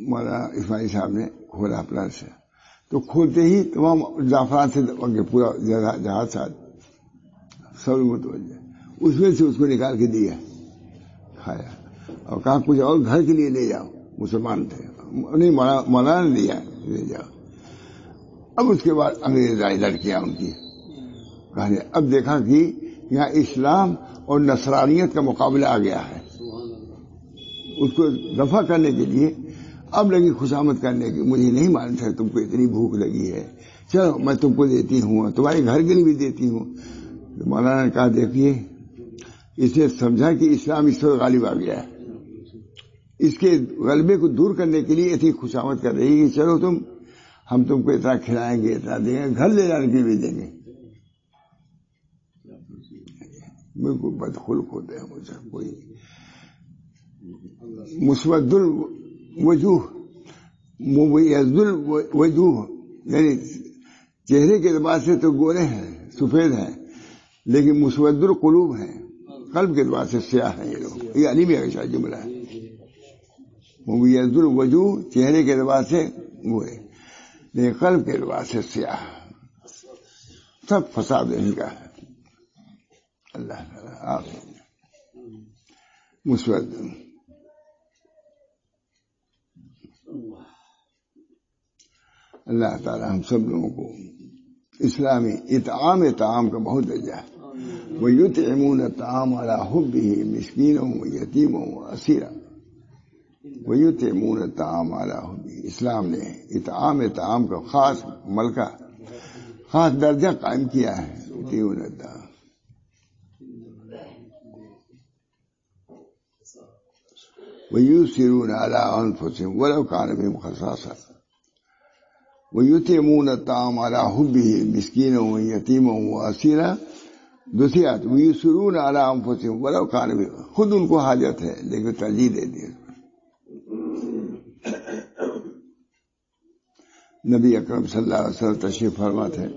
مولانا اسماعیل صاحب نے کھولا اپنا سے, تو کھولتے ہی تمام زعفران سے پورا جہاز ساتھ سب متوجہ, اس میں سے اس کو نکال کے دیا, کھایا, اور کہا کچھ اور گھر کے لیے لے جاؤ. مسلمان تھے, نہیں مولانا نے دیا, لے جاؤ. اب اس کے بعد انگریز آئی, لڑکیاں ان کی کہنے, اب دیکھا کہ یہاں اسلام اور نصرانیت کا مقابلہ آ گیا ہے. اس کو دفع کرنے کے لیے اب لگی خوشامد کرنے کی, مجھے نہیں معلوم تھا تم کو اتنی بھوک لگی ہے, چلو میں تم کو دیتی ہوں, تمہارے گھر کے لیے بھی دیتی ہوں. مولانا نے کہا دیکھیے, اس نے سمجھا کہ اسلام اس وقت غالب آ گیا ہے, اس کے غلبے کو دور کرنے کے لیے اتنی خوشامد کر رہی ہے کہ چلو ہم تم کو اتنا کھلائیں گے, اتنا دیں گے, گھر لے جانے کے لیے دیں گے. بالکل بدخلق ہوتے ہیں مجھے کوئی. مسود الوجوہ, مبیض الوجوہ, یعنی چہرے کے اعتبار سے تو گورے ہیں, سفید ہیں, لیکن مسود القلوب ہیں, قلب کے اعتبار سے سیاہ ہیں یہ لوگ. یہ علی کا شاید جملہ ہے. مبیض الوجوہ, چہرے کے اعتبار سے گورے, لیکن قلب کے اعتبار سے سیاہ. سب فساد نہیں کا ہے. اللہ تعالیٰ مسود. اللہ تعالیٰ ہم سب لوگوں کو اسلامی اطعام طعام کا بہت درجہ ہے. وَيُطْعِمُونَ الطَّعَامَ عَلَىٰ حُبِّهِ مِسْكِينًا وَيَتِيمًا وَأَسِيرًا. وَيُطْعِمُونَ الطَّعَامَ عَلَىٰ حُبِّهِ, اسلام نے اطعام طعام کا خاص ملکہ, خاص درجہ قائم کیا ہے. یطیعون الطَّعَامَ وَيُؤْثِرُونَ عَلَىٰ أَنفُسِهِمْ وَلَوْ كَانَ بِهِمْ خَصَاصَةٌ. وَيُطْعِمُونَ الطَّعَامَ عَلَىٰ حُبِّهِ مِسْكِينًا وَيَتِيمًا وَأَسِيرًا. دوسری آیت وَيُؤْثِرُونَ عَلَىٰ أَنفُسِهِمْ وَلَوْ كَانَ بِهِمْ, خود ان کو حاجت ہے لیکن ترجیح دے دی. نبی اکرم صلی اللہ علیہ وسلم تشریف فرما تھے,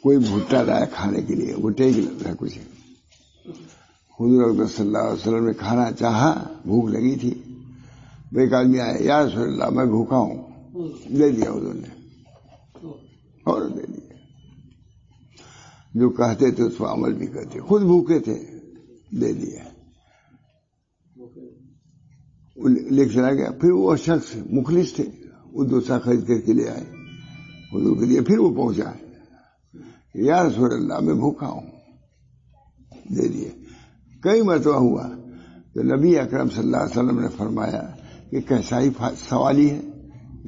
کوئی بھٹا لایا کھانے کے لیے, بھٹے کی لگتا ہے کچھ. حضور اکرم صلی اللہ علیہ وسلم نے کھانا چاہا, بھوک لگی تھی. ایک آدمی آیا, یا رسول اللہ میں بھوکا ہوں, دے دیا حضور نے, اور دے دیا. جو کہتے تھے اس پر عمل بھی کرتے, خود بھوکے تھے, دے دیا, لے چلا گیا. پھر وہ شخص مخلص تھے, وہ دوسرا خرید کر کے لے آئے, حضور کے لیے. پھر وہ پہنچا, یا رسول اللہ میں بھوکا ہوں, دے دیا. کئی مرتبہ ہوا تو نبی اکرم صلی اللہ علیہ وسلم نے فرمایا کہ کیسا ہی سوالی ہے,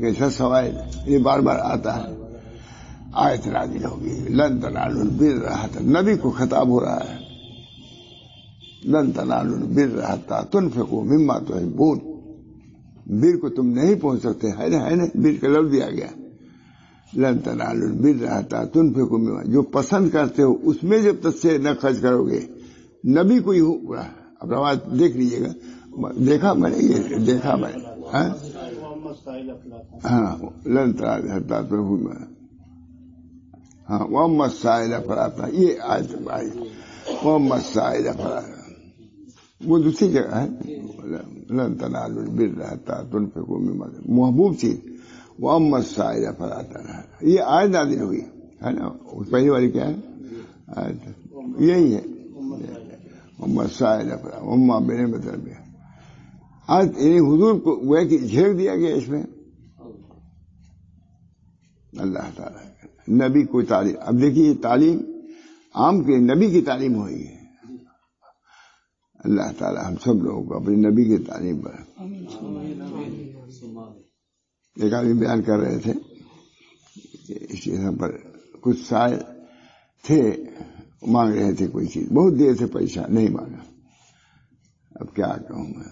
کیسا سوال, یہ بار بار آتا ہے. آیت نازل ہوگی, لن تنالوا البر حتى, نبی کو خطاب ہو رہا ہے, لن تنالوا البر حتى تنفقوا مما تحبون. بر کو تم نہیں پہنچ سکتے, ہے نا, بر کا لفظ دیا گیا. لن تنالوا البر حتى تنفقوا مما, جو پسند کرتے ہو اس میں جب تک سے نہ خرچ کرو گے. نبی کو ہی ہوا. اب آواز دیکھ لیجیے گا, دیکھا میں نے, یہ دیکھا میں نے. ہاں, لن تنالوا حتى تنفقوا, ہاں, وَأَمَّا السَّائِلَ فَلَا تَنْهَرْ, یہ آیت آئی. وَأَمَّا السَّائِلَ فَلَا تَنْهَرْ, وہ دوسری جگہ ہے. لَن تَنَالُوا الْبِرَّ حَتَّىٰ تُنْفِقُوا مِمَّا تُحِبُّونَ, محبوب چیز. وَأَمَّا السَّائِلَ فَلَا تَنْهَرْ, یہ آیت نازل ہوئی ہے نا. پہلی والی کیا ہے آیت, یہی ہے. وَأَمَّا السَّائِلَ فَلَا, وَأَمَّا بِنِعْمَةِ رَبِّكَ. آج یعنی حضور کو وہ کہ جھیڑ دیا گیا اس میں. اللہ تعالیٰ نبی کو تعلیم, اب دیکھیے تعلیم عام کے نبی کی تعلیم ہوئی ہے. اللہ تعالیٰ ہم سب لوگوں کو اپنی نبی کی تعلیم پر. ایک آدمی بیان کر رہے تھے اس چیز پر, کچھ سائل تھے, مانگ رہے تھے کوئی چیز, بہت دیر سے پیسہ نہیں مانگا. اب کیا کہوں میں,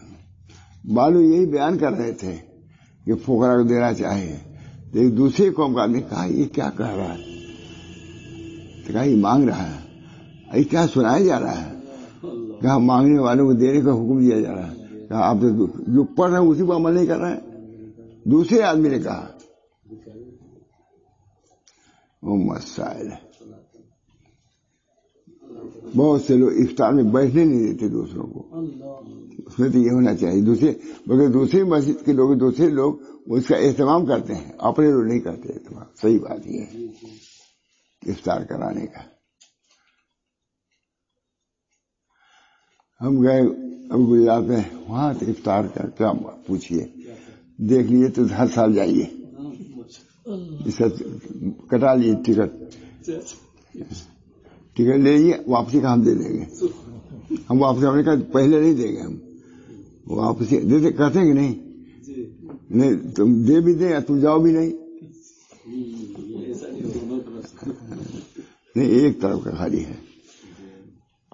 بالو یہی بیان کر رہے تھے کہ فقراء کو دینا چاہیے. ایک دوسرے قوم کا آدمی کہا یہ کیا کہہ رہا ہے, تو کہا یہ مانگ رہا ہے, یہ کیا سنایا جا رہا ہے. کہا مانگنے والوں کو دینے کا حکم دیا جا رہا ہے. کہا آپ جو پڑھ رہے ہیں اسی کو عمل نہیں کر رہے ہیں. دوسرے آدمی نے کہا وہ مسائل ہے. بہت سے لوگ افطار میں بیٹھنے نہیں دیتے دوسروں کو. اس میں تو یہ ہونا چاہیے بلکہ دوسری مسجد کے لوگ دوسرے لوگ اس کا اہتمام کرتے ہیں, اپنے لوگ نہیں کرتے اہتمام. صحیح بات یہ ہے افطار کرانے کا. ہم گئے اب گجرات میں, وہاں سے افطار کا کیا پوچھیے, دیکھ لیے تو ہر سال جائیے, اس کا کٹا لیے ٹکٹ لے لیے, واپسی کا ہم دے دیں گے. ہم واپسی ہم نے کہا پہلے نہیں دیں گے, ہم واپسی دے کہتے ہیں کہ نہیں تم دے بھی دیں یا تم جاؤ بھی نہیں. نہیں ایک طرف کا خالی ہے.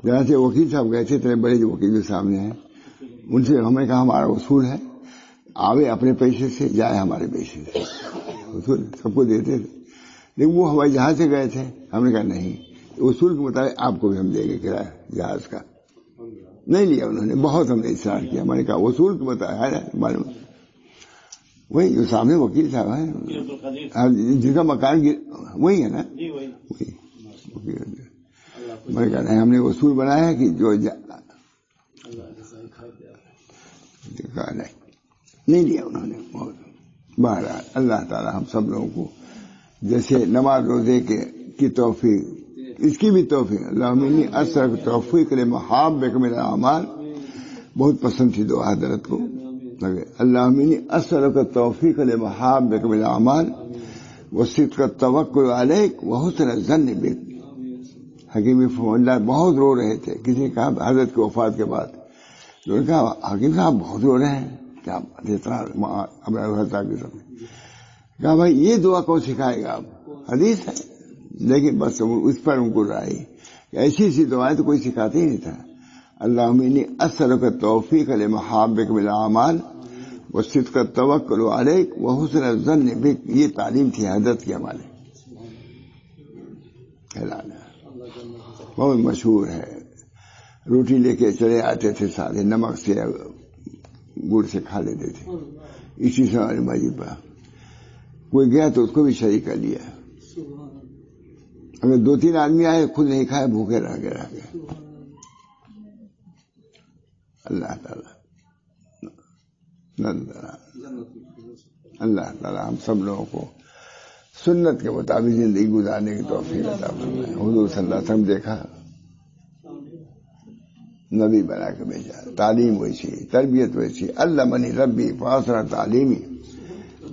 جہاں سے وکیل صاحب گئے تھے اتنے بڑے جو وکیل جو سامنے ہیں, ان سے ہمیں کہا ہمارا اصول ہے آوے اپنے پیسے سے جائے ہمارے پیسے سے, اصول سب کو دیتے تھے. لیکن وہ ہوائی جہاز سے گئے تھے, ہم نے کہا نہیں اصول کے مطابق آپ کو بھی ہم دیں گے کرایہ جہاز کا. نہیں لیا انہوں نے, بہت ہم نے اصرار کیا. میں نے کہا اصول کے مطابق معلوم وہی جو سامنے وکیل صاحب ہیں جن کا مکان وہی ہے نا, میں نے کہا نہیں ہم نے اصول بنایا ہے کہ جو نہیں لیا انہوں نے. بہرحال اللہ تعالی ہم سب لوگوں کو جیسے نماز روزے کی توفیق, اس کی بھی توفیق. اللہم انی اسألک توفیق لمحابک من الاعمال, بہت پسند تھی دعا حضرت کو. اللہم انی اسألک توفیق لمحابک من الاعمال وصدق التوکل علیک وحسن الظن بک. حکیم اللہ بہت رو رہے تھے. کسی نے کہا حضرت کی وفات کے بعد, انہوں نے کہا حکیم صاحب بہت رو رہے ہیں, کیا اتنا کہا بھائی یہ دعا کون سکھائے گا, آپ حدیث ہے. لیکن بس اس پر ان کو رائے ایسی ایسی دعائیں تو کوئی سکھاتے ہی نہیں تھا. اللہم انی اسألک التوفیق لمحابک من الاعمال وصدق التوکل علیک وحسن الظن بک. یہ تعلیم تھی حضرت کی ہمارے. بہت مشہور ہے. روٹی لے کے چلے آتے تھے سارے, نمک سے گڑ سے کھا لیتے تھے. اسی سے ہماری مسجد پر کوئی گیا تو اس کو بھی شریک کر لیا. اگر 2-3 آدمی آئے خود نہیں کھائے, بھوکے رہ گئے. اللہ تعالی ہم سب لوگوں کو سنت کے مطابق زندگی گزارنے کی توفیق عطا فرمائے. حضور صلی اللہ علیہ وسلم دیکھا, نبی بنا کے بھیجا, تعلیم ویسی, تربیت ویسی. علمنی ربی فاحسن تعلیمی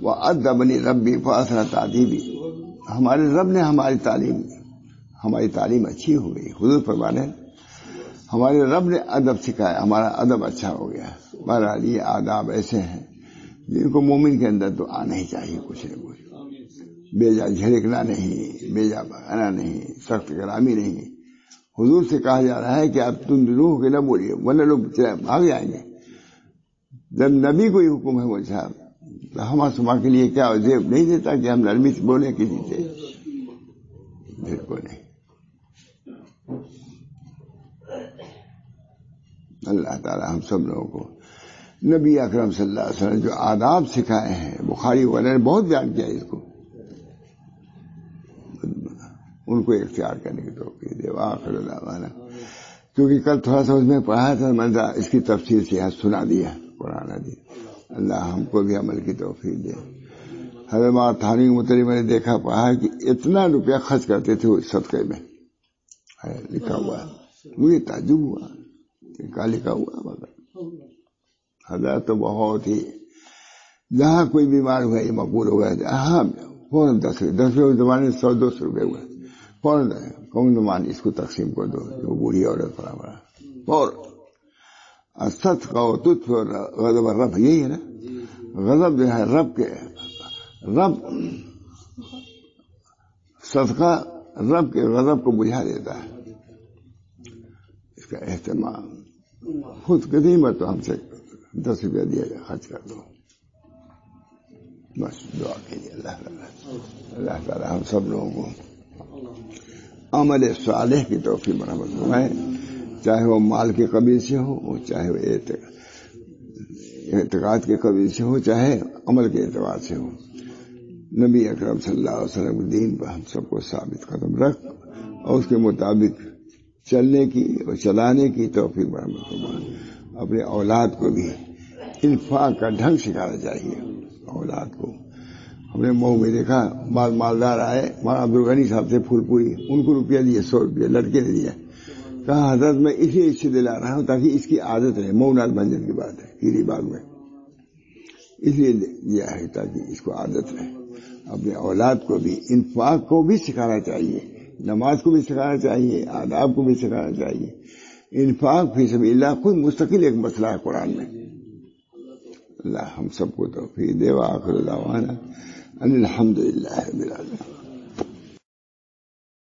وادبنی ربی فاحسن تادیبی. ہمارے رب نے ہماری تعلیم اچھی ہو گئی. حضور فرمانے ہمارے رب نے ادب سکھایا, ہمارا ادب اچھا ہو گیا. بہرحال یہ آداب ایسے ہیں جن کو مومن کے اندر تو آنا ہی چاہیے. کچھ نہ کچھ بیجا جھڑکنا نہیں, بیجا بھگانا نہیں, سخت کلامی نہیں. حضور سے کہا جا رہا ہے کہ آپ تم روح کے نہ بولیے ورنہ لوگ بھاگ جائیں گے. جب نبی کو یہ حکم ہے وہ صاحب ہم سما کے لیے کیا زیب نہیں دیتا کہ ہم نرمی سے بولیں کسی سے, بالکل نہیں. اللہ تعالی ہم سب لوگوں کو نبی اکرم صلی اللہ علیہ وسلم جو آداب سکھائے ہیں, بخاری والے نے بہت بیان کیا اس کو, ان کو اختیار کرنے کی توفیق دے. آخر دعوانا, کیونکہ کل تھوڑا سا اس میں پڑھا تھا, میں نے اس کی تفسیر سے سنا دیا قرآن حدیث. اللہ ہم کو بھی عمل کی توفیق دے. حضرت تھانی متری میں نے دیکھا پڑھا کہ اتنا روپیہ خرچ کرتے تھے وہ صدقے میں, لکھا ہوا ہے. مجھے تعجب ہوا کیا لکھا ہوا, مگر حضرت تو بہت ہی, جہاں کوئی بیمار ہوا یہ مقبول ہو گیا, ہاں فوراً 10 روپے زمانے 100-200 روپے ہوا, فوراً کون زمان اس کو تقسیم کر دو, جو بوڑھی عورت پڑا پڑا فوراً. صدقہ و تطفئ غضب الرب, یہی ہے نا, غضب جو ہے رب کے, رب صدقہ رب کے غضب کو بجھا دیتا ہے. اس کا اہتمام خود کتنی مرتبہ ہم سے 10 روپیہ دیا جائے, خرچ کر دو, بس دعا کیجیے. اللہ تعالی ہم سب لوگوں کو عمل صالح کی توفیق مرحمت فرمائے, چاہے وہ مال کے قبیل سے ہو, چاہے وہ اعتقاد کے قبیل سے ہو چاہے عمل کے اعتبار سے ہو. نبی اکرم صلی اللہ علیہ وسلم کے دین پر ہم سب کو ثابت قدم رکھ اور اس کے مطابق چلنے کی اور چلانے کی توفیق برآمد فرما. اپنے اولاد کو بھی انفاق کا ڈھنگ سکھانا چاہیے. اولاد کو ہم نے مئو میں دیکھا، بعض مالدار آئے، مولانا عبدالغنی صاحب سے پھول پوری، ان کو روپیہ دیا، 100 روپیہ لڑکے نے دیا. کہا حضرت میں اس لیے اس سے دلا رہا ہوں تاکہ اس کی عادت رہے. مئو نال بھنجن کی بات ہے، پیری باغ میں، اس لیے دیا ہے تاکہ اس کو عادت رہے. اپنے اولاد کو بھی انفاق کو بھی سکھانا چاہیے، نماز کو بھی سکھانا چاہیے، آداب کو بھی سکھانا چاہیے. انفاق فی سبیل اللہ خود مستقل ایک مسئلہ ہے قرآن میں. اللہ ہم سب کو توفیق دے. وآخر دعوانا ان الحمد للہ رب العالمین.